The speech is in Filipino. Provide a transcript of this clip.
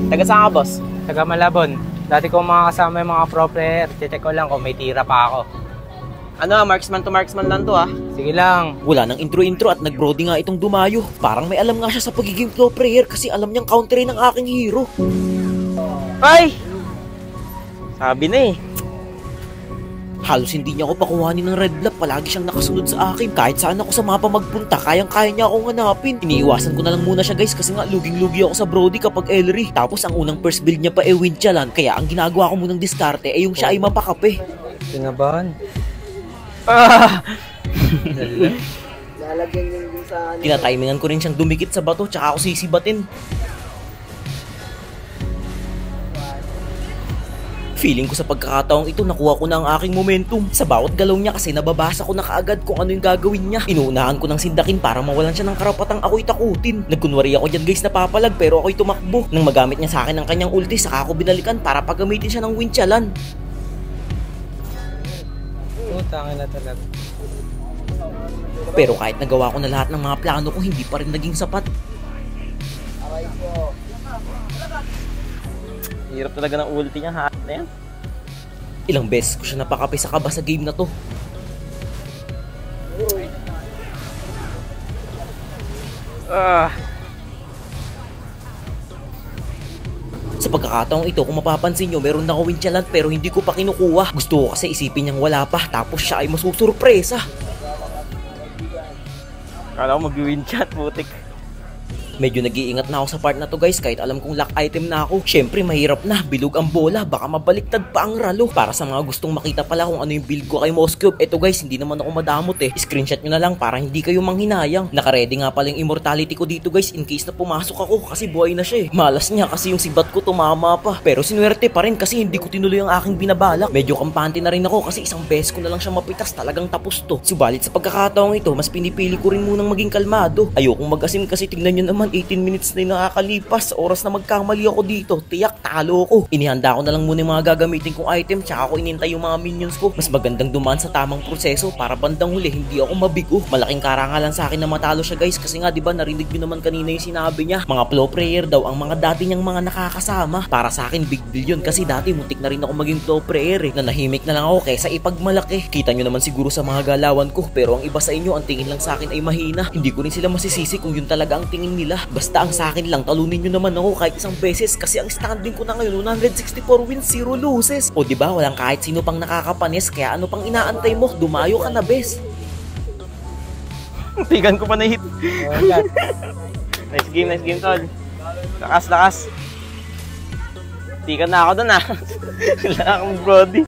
Taga saan ka, boss? Taga Malabon. Dati ko mga kasama yung mga pro player. Check ko lang kung may tira pa ako. Ano, marksman to marksman lang to ah. Sige lang. Wala nang intro-intro at nag-brody nga itong dumayo. Parang may alam nga siya sa pagiging pro player kasi alam niyang counterin ng aking hero. Ay! Sabi na eh. Halos hindi niya ako pakuhanin ng red block, palagi siyang nakasunod sa akin. Kahit saan ako sa mapa magpunta, kayang-kaya niya akong hanapin. Iniiwasan ko na lang muna siya guys kasi nga luging-lugi ako sa Brody kapag Ellery. Tapos ang unang first build niya pa ay Winchalan, kaya ang ginagawa ko munang diskarte ay yung siya ay mapakape. Tinabahan. Lalagyan niyo din sa ano. Tinatimingan ko rin siyang dumikit sa bato tsaka ako sisibatin. Feeling ko sa pagkakataong ito nakuha ko na ang aking momentum. Sa bawat galaw niya kasi nababasa ko na kaagad kung ano yung gagawin niya. Inuunahan ko ng sindakin para mawalan siya ng karapatang ako'y takutin. Nagkunwari ako dyan guys napapalag pero ako'y tumakbo. Nang magamit niya sa akin ang kanyang ulti saka ako binalikan para paggamitin siya ng Winchalan. Tangin na talaga. Pero kahit nagawa ko na lahat ng mga plano ko hindi pa rin naging sapat. Hirap talaga ng ulti niya, ha? Na yan. Ilang beses ko siya napakape sa kaba sa game na to. Sa pagkakataong ito, kung mapapansin nyo, meron na ako Winchalan pero hindi ko pa kinukuha. Gusto ko kasi isipin niyang wala pa, tapos siya ay masusurpresa. Kala ko mag-win chat, putik. Medyo nag-iingat na ako sa part na to guys kahit alam kong lock item na ako. Syempre mahirap na, bilog ang bola, baka mabaliktad pa ang ralo. Para sa mga gustong makita pala kung ano yung build ko kay Moskov, eto guys hindi naman ako madamot eh. Screenshot nyo na lang para hindi kayo manghinayang. Nakaredy nga pala yung immortality ko dito guys in case na pumasok ako kasi buhay na siya eh. Malas niya kasi yung sibat ko tumama pa. Pero sinuwerte pa rin kasi hindi ko tinuloy ang aking binabalak. Medyo kampante na rin ako kasi isang beses ko na lang siya mapitas, talagang tapos to. Subalit sa pagkakataong ito, mas pinipili ko rin munang maging kalmado. Ayokong mag-asim kasi tignan nyo naman 18 minutes na yung nakakalipas. Oras na magkamali ako dito, tiyak talo ko. Inihanda ko na lang muna yung mga gagamitin kong item tsaka ako inintay yung mga minions ko. Mas magandang dumaan sa tamang proseso para bandang huli hindi ako mabigo. Malaking karangalan sa akin na matalo siya guys kasi nga diba narinig nyo naman kanina yung sinabi niya. Mga pro player daw ang mga dati niyang mga nakakasama. Para sa akin big deal yun kasi dati muntik na rin ako maging pro player eh. Nanahimik na lang ako kaysa ipagmalaki. Kita nyo naman siguro sa mga galawan ko pero ang iba sa inyo ang tingin lang sa akin ay mahina. Hindi ko rin sila masisisi kung yun talaga ang tingin nila. Basta ang sa akin lang, talunin nyo naman ako kahit isang beses kasi ang standing ko na ngayon 164 wins, 0 losses. O diba, walang kahit sino pang nakakapanis kaya ano pang inaantay mo? Dumayo ka na bes. Tigan ko pa na hit. Nice game tol. Lakas. Tigan na ako dun ah. Wala akong Brody.